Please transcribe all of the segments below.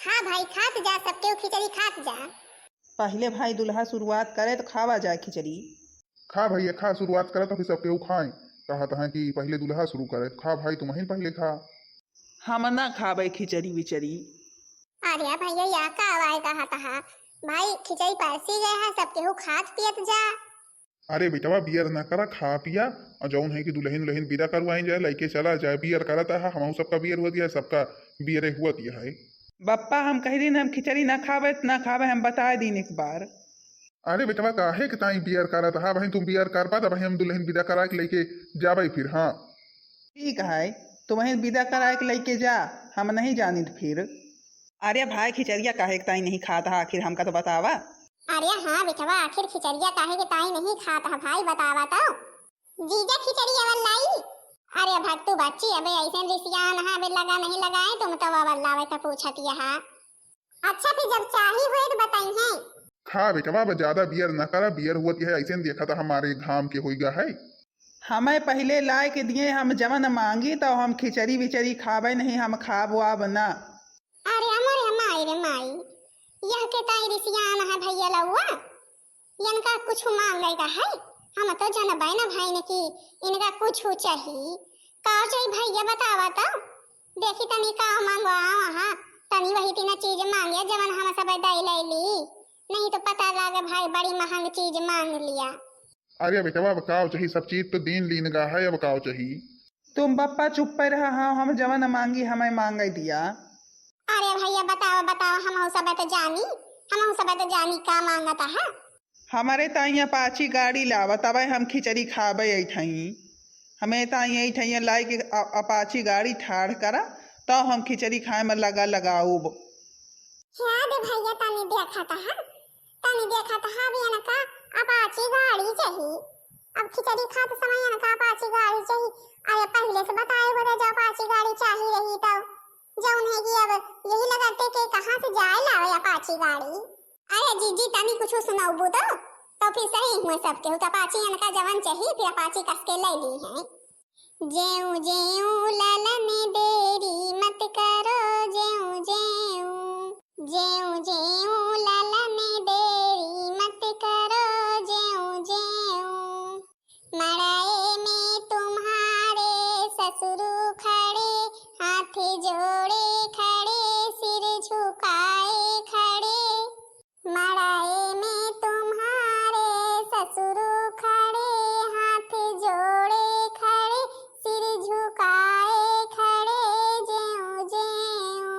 खा भाई, खात जा, सबके खिचड़ी खात जा। पहले भाई दुल्हा शुरुआत करे तो खावा जाए खिचड़ी। खा भैया खा, शुरुआत करा तो फिर सब केहू खाएं। कहा था कि पहले दुल्हा शुरू करे, तो खा भाई, तुम ही पहले खा। हम ना खावे खिचड़ी विचड़ी। अरे भैया या का आवाज कहा था भाई, खिचड़ी परसी गए है, सब केहू खात पियत जा। अरे बेटवा बियर ना करा, खा पिया और जौन है कि दुल्हन दुल्हन बिदा करवाई जाए, लइके चला जाए। बियर करता है, हम सबका बियर हुआ दिया, सबका बियर हुआ दिया है। बप्पा हम कह दिन हम खिचड़ी ना खावे तो ना खावे, हम बता दिन एक बार। अरे बेटवा काहे कि ताई बियर करा था भाई, तुम बियर कर पा भाई, हम दुल्हन विदा करा के लेके जाबे फिर। हाँ ठीक है, तुम्हें विदा करा के लेके जा, हम नहीं जानी फिर। अरे भाई खिचड़िया काहे के ताई नहीं खाता, आखिर हमका तो बतावा। अरे हाँ बेटवा, आखिर खिचड़िया काहे के ताई नहीं खाता है भाई, बतावा तो। जीजा खिचड़ी अवल लाई। अरे भट्टू बच्ची, अबे ऐसे रिसियान है, अबे लगा नहीं लगाए तुम तो अवल लावे तो पूछती है। अच्छा फिर जब चाही हुए तो बताई है। खा बेटवा, ज्यादा बियर ना करा, बियर हुआ है ऐसे देखा था हमारे घाम के होगा है। हमें पहले लाए के दिए, हम जवन मांगी तो हम खिचड़ी विचड़ी खावे नहीं, हम खाब वाब ना। अरे हमारे माई रे माई, यह के ताई रिसियान है भैया लउआ, इनका कुछ मांगे का है। हम तो जानबे ना भाई ने कि इनका कुछ चाहिए। का चाहिए भैया बतावा तो, देखी तनी का मांगवा वहां, तनी वही तीन चीज मांगे जवन हम सब दई ले ली, नहीं तो पता लगे भाई बड़ी महंग चीज मांग लिया। अरे बेटवा अब काव चाहिए, सब चीज तो दिन लीन गा है, अब काव चाहिए। तुम बप्पा चुप पे रहा, हाँ हम जवन मांगी हमें मांगे दिया। अरे भैया बताओ बताओ, हम सब तो जानी, हम सब तो जानी का मांगता है। हमारे ताई अपाची गाड़ी लावा, तब हम खिचड़ी खावे ऐठई। हमें ताई ऐठई लाई के अपाची गाड़ी ठाड़ करा तो हम खिचड़ी खाए में लगा लगाऊ। याद भैया तनी देखा था, तनी देखा था भी इनका अपाची गाड़ी चाहिए। अब खिचड़ी खाते समय इनका अपाची गाड़ी चाहिए। अरे पहले से बताए बता, जब अपाची गाड़ी चाहिए रही तो जौन है कि अब यही लगाते कि कहां से जाए लावे अपाची गाड़ी। अरे जीजी तनी कुछ सुनाऊ तो फिर सही हुए सबके, तो अपाची इनका जवन चाहिए, फिर अपाची कस के ले ली है। जेऊ जेऊ ललन देरी मत करो, जेऊ जेऊ जेऊ जेऊ ललन देरी मत करो, जेऊ जेऊ मड़ाए में तुम्हारे ससुर खड़े, हाथ जोड़े खड़े, सिर झुकाए खड़े। मड़ाए में तुम्हारे ससुर खड़े, हाथ जोड़े खड़े, सिर झुकाए खड़े, जेऊ जेऊ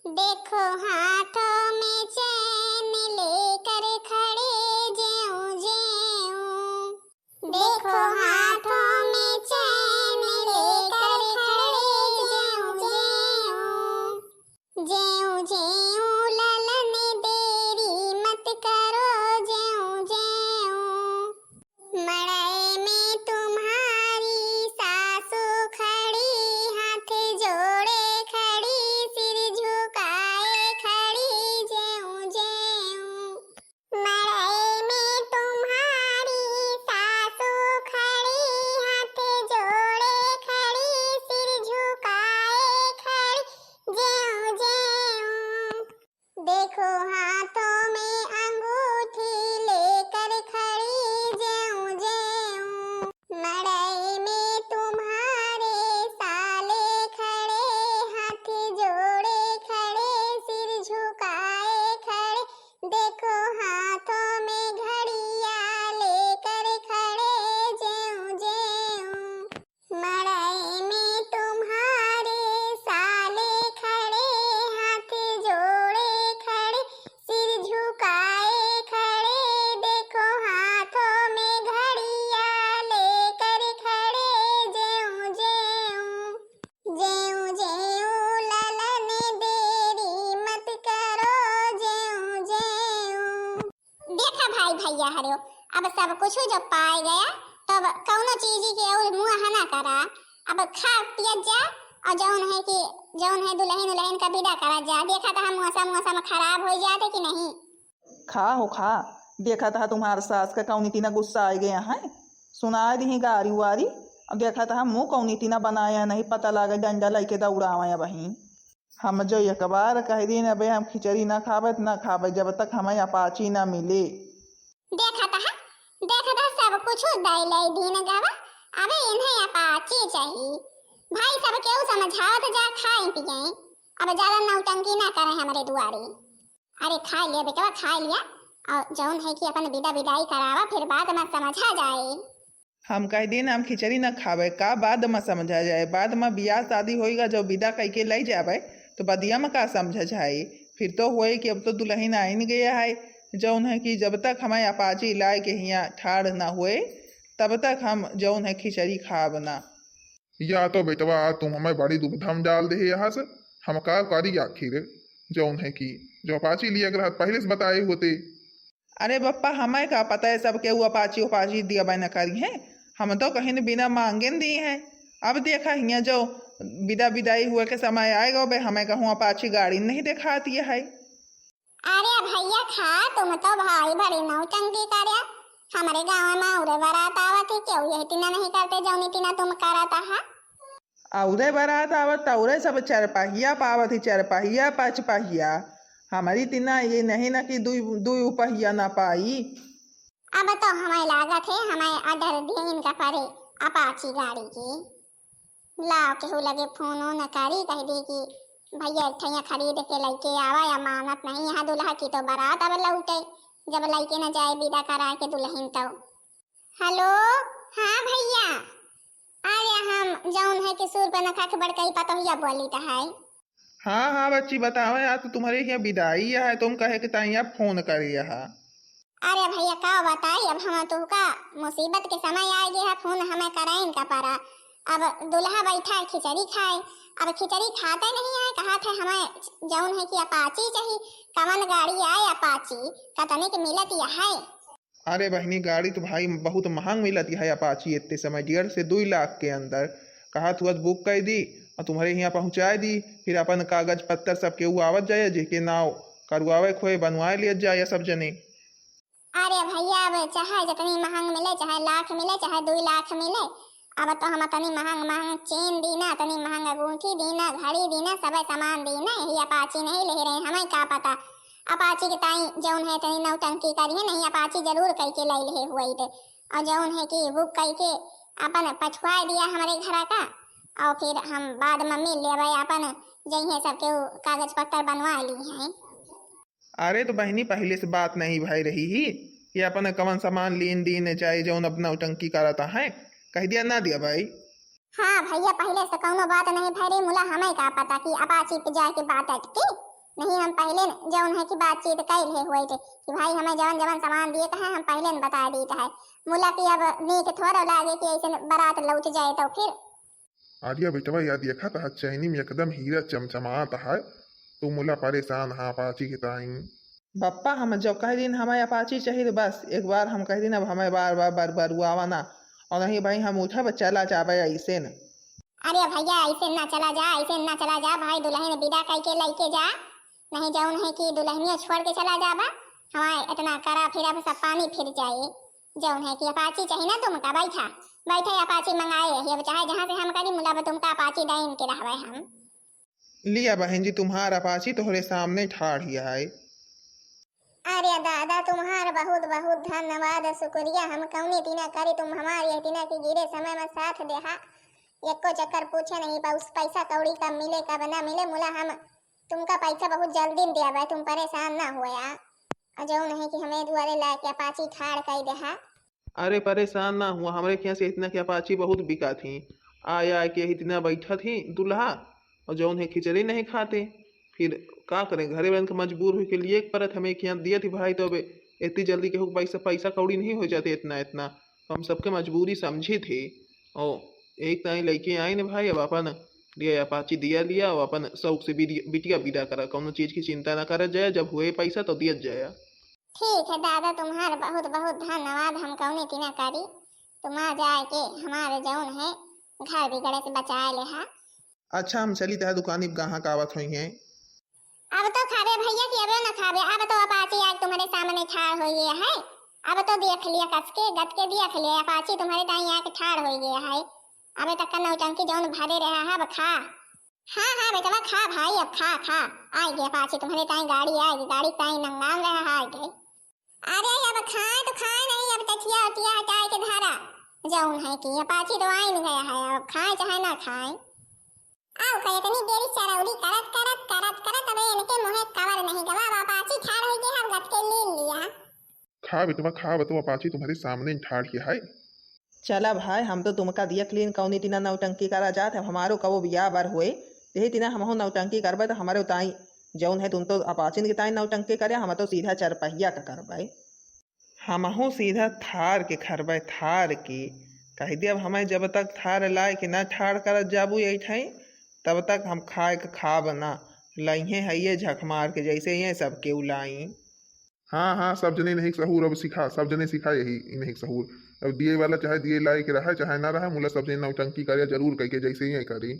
देखो हाथों में चैन लेकर खड़े, जेऊ जेऊ देखो हाथों में चैन लेकर खड़े, जेऊ जेऊ जेऊ जेऊ ललन देरी मत करो, जेऊ जेऊ मड़ाए में तुम्हारी सासू खड़ी, हाथ जोड़े खड़ी, सिर झुकाए खड़ी, जेऊ जेऊ मड़ाए में तुम्हारी सासू खड़ी, हाथ जोड़े खड़ी, सिर झुकाए खड़ी, जेऊ जेऊ देखो हाथों में अंगूठी लेकर खड़ी, जेऊ जेऊ मड़ाई में तुम्हारे साले खड़े, हाथ जोड़े खड़े, सिर झुकाए खड़े, देखो हाथों में घड़ियां लेकर खड़े, जेऊ जेऊ मड़ाई में तुम्हारे साले खड़े, हाथ जोड़े खड़े, सिर झुकाए खड़े, देखो हाथों में घड़ियां लेकर खड़े, जेऊ जेऊ जेऊ जेऊ ललन देरी मत करो, जेऊ जेऊ देखा भाई भैया हरियो, अब सब कुछ जब पाए गया तब कौनो चीज के और मुंह ना करा, अब खा पिया जा और जौन है कि जौन है दुल्हन दुल्हन का विदा करा जा। देखा था मौसम खराब हो जाते कि नहीं। खा हो खा, देखा था तुम्हारे सास का कौनी तीना गुस्सा आ गया है, सुना दी गाड़ी वारी। अब देखा था मुँह कौनी तीना बनाया नहीं, पता लगा डंडा लेके दौड़ावा वहीं। हम जो एक बार कह दिन अबे हम खिचड़ी ना खाबे तो ना खाबे जब तक हमें अपाची ना मिले। देखा था सब कुछ दाई लाई दिन गावा। अबे इन्हें अपाची चाहिए भाई, सब केहू समझावत जा खाए पिए। अब ज्यादा नौटंकी ना करे हमारे दुआरे। अरे खा लिया बेटवा, खा लिया और जौन है कि अपन विदा विदाई करावा, फिर बाद में समझा जाए। हम कह दिन हम खिचड़ी ना खाबे का बाद में समझा जाए, बाद में बियाह शादी होएगा जब विदा कह के लाई जाबे तो बदिया में का समझा जाए। फिर तो होए कि अब तो दुल्हन आइन गया है, जौन है कि जब तक हमें अपाची लाए के यहाँ ठाड़ ना हुए तब तक हम जौन है खिचड़ी खाब ना। या तो बेटवा तुम हमें बड़ी दुविधा में डाल दे यहाँ से। हम का करी आखिर जौन है कि जो अपाची लिए अगर पहले से बताए होते। अरे बप्पा हमें का पता है सब के वो अपाची उपाची दिया बना करी है, हम तो कहीं न बिना मांगे न दिए हैं। अब देखा हियाँ जो विदा विदाई हुए के समय आएगा बे हमें कहूँ अपाची गाड़ी नहीं दिखाती है। अरे भैया खा, तुम तो भाई बड़ी नौटंकी करे। हमारे गांव में उरे बारात आवत है, क्यों यही तीना नहीं करते जौनी तीना तुम कराता है। औरे बारात आवत औरे सब चरपहिया पावत ही, चरपहिया पाँच पहिया। हमारी तीना ये नहीं ना कि दुई उपहिया ना पाई। अब तो हमें लागत है हमें अडर दिन का परे अपाची गाड़ी की। लाओ केहू लगे फोनो न करी कह दे कि भैया ठैया खरीद के लइके आवा, या मानत नहीं यहाँ दुल्हा की तो बारात अब लौटे जब लइके न जाए विदा करा के दुल्हन। तो हेलो हाँ भैया, अरे हम जौन है कि सूर पे नखा के बड़कई पतोहिया बोली तो है। हाँ हाँ बच्ची बताओ यार, तो तुम्हारे यहाँ विदाई है, तुम कहे कि ताइया फोन करी है। अरे भैया का बताई, अब हम तो का मुसीबत के समय आ गया है, फोन हमें कराइन का पड़ा। अब दुल्हा बैठा है खिचड़ी खाए, अब खिचड़ी खाते नहीं है, कहा थे हमें जौन है कि अपाची चाहिए। कवन गाड़ी आए अपाची कतने के मिलत या है। अरे बहनी गाड़ी तो भाई बहुत महंग मिलती है अपाची इतने समय, 1.5 से 2 लाख के अंदर। कहा तुरंत बुक कर दी और तुम्हारे यहाँ पहुँचा दी, फिर अपन कागज पत्तर सब के वो आवत जाए जेके नाव करवावे खोए बनवाए लिया जाए सब जने। अरे भैया अब चाहे जितनी महंग मिले, चाहे लाख मिले, चाहे 2 लाख मिले, अब तो हम तनी महंग महंग चेन दीना, तनी महंग अंगूठी दीना, घड़ी दीना, सब सामान दीना। यही अपाची नहीं ले रहे, हमें क्या पता अपाची के ताई जौन है तनी नौटंकी करिए नहीं, अपाची जरूर कह के ले ले हुई थे। और जौन है कि बुक कह के अपन पछुआ दिया हमारे घर का, और फिर हम बाद में मिल ले अपन जही सबके कागज पत्तर बनवा ली हैं। अरे तो बहनी पहले से बात नहीं भाई रही ही कि अपन कवन सामान लेन देन चाहे जौन अपना नौटंकी कराता है, कह दिया ना दिया भाई। हाँ भैया पहले से कौनो बात नहीं भरी मुला, हमें क्या पता कि अपाची पे जाके बात अटकी नहीं। हम पहले जौन है कि बातचीत कैल है हुए थे कि भाई हमें जवन जवन सामान दिए है हम पहले न बता दी है मुला कि अब नीक थोड़ा लागे कि ऐसे बारात लौट जाए। तो फिर आलिया बेटवा याद देखा था चैनी में एकदम हीरा चमचमाता है, तो मुला परेशान हाँ अपाची के ताई। बप्पा हम जो कह दिन हमें अपाची चाहिए बस एक बार हम कह दिन, अब हमें बार बार बार बार आवा ना, और नहीं भाई हम उठा चला जावे ऐसे न। अरे भैया ऐसे ना चला जा, ऐसे ना चला जा भाई, दुल्हन विदा कह के लेके जा, नहीं जौन है कि दुल्हनिया छोड़ के चला जाबा, हमारे इतना करा फिर अब सब पानी फिर जाए। जौन है कि अपाची चाहिए ना तुमका, बैठा बैठे अपाची मंगाए रही, अब चाहे जहाँ से हम करी मुला तुमका अपाची दाइन के रहवे हम। लिया बहन जी तुम्हारा अपाची तोहरे सामने ठाड़ ही है। अरे दादा तुम्हार बहुत बहुत धन्यवाद शुक्रिया, हम कौनी तीना करी तुम हमारी तीना की गिरे समय में साथ देहा। एको चक्कर पूछे नहीं उस पैसा कौड़ी कब मिले कब ना मिले, मुला हम तुमका पैसा बहुत जल्दी दिया भाई, तुम परेशान ना हुआ। जो नहीं कि हमें दुआरे ला के अपाची ठाड़ कर देहा। अरे परेशान ना हुआ, हमारे यहाँ से इतना की अपाची बहुत बिका थी, आया के इतना बैठा थी दुल्हा, और जौन है खिचड़ी नहीं खाते, फिर का करें घरे बन के मजबूर हुई के लिए एक परत हमें यहाँ दिया थी भाई। तो अब इतनी जल्दी के पैसा कौड़ी नहीं हो जाते इतना इतना, तो हम सबके मजबूरी समझे थे और एक ताई लड़के आए न भाई, अब अपन लिया अपाची दिया लिया और अपन शौक से बिटिया विदा करा, कौनो चीज की चिंता ना करा जाए, जब हुए पैसा तो दिया जाए। ठीक है दादा तुम्हारा बहुत बहुत धन्यवाद, हम कौनी तीना करी तुम आ जाए के हमारे जौन है घर बिगड़े से बचाए ले हा। अच्छा हम चली तह दुकानी गाहक आवत हुई हैं। अब तो खाबे भैया कि अब न खाबे, अब तो अपाची आज तुम्हारे सामने ठाड़ हो गया है, अब तो देख लिया कस के गत के देख लिया अपाची तुम्हारे दाई आके ठाड़ हो गया है। अब तक का नौटंकी जौन भरे रहा है अब खा। हाँ हाँ बेटवा खा भाई, अब खा खा। आई गया पाछे तुम्हारे ताई गाड़ी आएगी, गाड़ी ताई नंगाल रहा आ गए। अरे अब खाए तो खाए नहीं, अब तकिया उटिया हटाए के धारा जाऊन है कि पाछी तो आई नहीं गया है, अब खाए चाहे ना खाए। आओ कहे तनी देरी चरौरी करत अब इनके मुंह कवर नहीं गवा पाछी ठाड़ होई के हम गट के ले लिया। खा बेटवा खा, बतो अपाची तुम्हारे सामने ही ठाड़ के है। चला भाई, हम तो तुमका दिया क्लीन कौनी तिना नौटंकी करा जात है, हमारो कबो बियाह बार हुए यही तिना हमहु नौटंकी करबे तो हमारे ताई जौन है तुम तो अपाचिन के ताई नौटंकी करे, हम तो सीधा चरपहिया का करबे। हमहु सीधा थार के खरबे, थार के कह दिया हमें जब तक थार लाए कि ना ठाड़ कर जाबू यही ठाई तब तक हम खाए के खा बना लइहे है ये झक मार के जैसे ये सब के उलाई। हाँ हाँ, सब जने नहीं सहूर अब सिखा, सब जने सिखा यही नहीं सहूर। अब दिए वाला चाहे दिए लाए के रहा चाहे ना रहा, मुला सब जने नौटंकी करे जरूर कह के जैसे ही करी।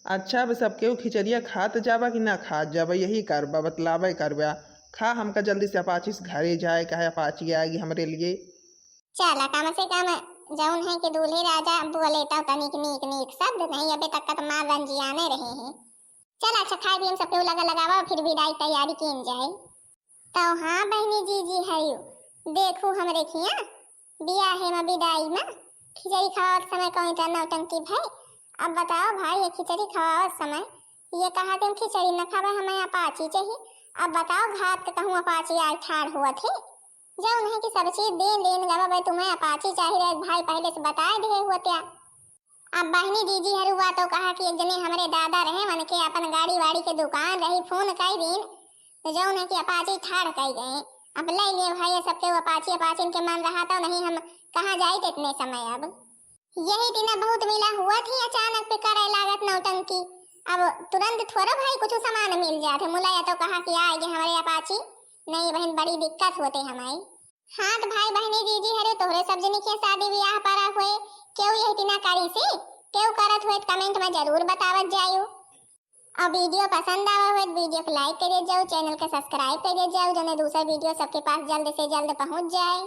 अच्छा अब सबके खिचड़िया खात जाबा कि ना खात जाबा यही करबा, बतलाबे करबा। खा हमका जल्दी से अपाची से घरे जाए, कहे अपाची आएगी हमरे लिए। चला कम से कम जौन है कि दूल्हे राजा बोले तो तनिक नीक नीक शब्द नहीं, अबे तक तो मां रंजियाने रहे हैं। चल अच्छा खाए भी हम सबके लगावा फिर विदाई तैयारी की जाए। तो हाँ बहनी जी है देखू हमरे खिया बिया है में विदाई में खिचड़ी खावत समय कोई तो नौटंकी भाई। अब बताओ भाई ये खिचड़ी खावत समय ये कहा तुम खिचड़ी न खावे हमें अपाची चाहिए। अब बताओ घाट के कहूँ अपाची आज ठाड़ हुआ थे जब उन्हें की सब चीज देन गवा भाई तुम्हें अपाची चाहिए भाई पहले से बताए दे हुआ क्या। अब बहनी दीदी हरुआ तो कहा कि एक जने हमारे दादा रहे मन के अपन गाड़ी वाड़ी के दुकान रही फोन कई दिन तो जो उन्हें की अपाची ठाड़ कई गए। अब ले लिए भाई सबके अपाची अपाची के मन रहा तो नहीं हम कहाँ जाए थे इतने समय। अब यही दिन बहुत मिला हुआ थी अचानक पे करे लागत नौटंकी। अब तुरंत थोड़ा भाई कुछ सामान मिल जाते मुला या तो कहा कि आएगी हमारे अपाची नहीं बहन बड़ी दिक्कत होते हमारी। हाँ तो भाई बहनी दीदी हरे तोहरे सब जने के शादी ब्याह पारा हुए क्यों यही तिना करी से क्यों करत हुए कमेंट में जरूर बतावत जायो। और वीडियो पसंद आवा हुए वीडियो को लाइक करिए जाओ, चैनल को सब्सक्राइब करिए जाओ जने दूसरा वीडियो सबके पास जल्द से जल्द पहुंच जाए।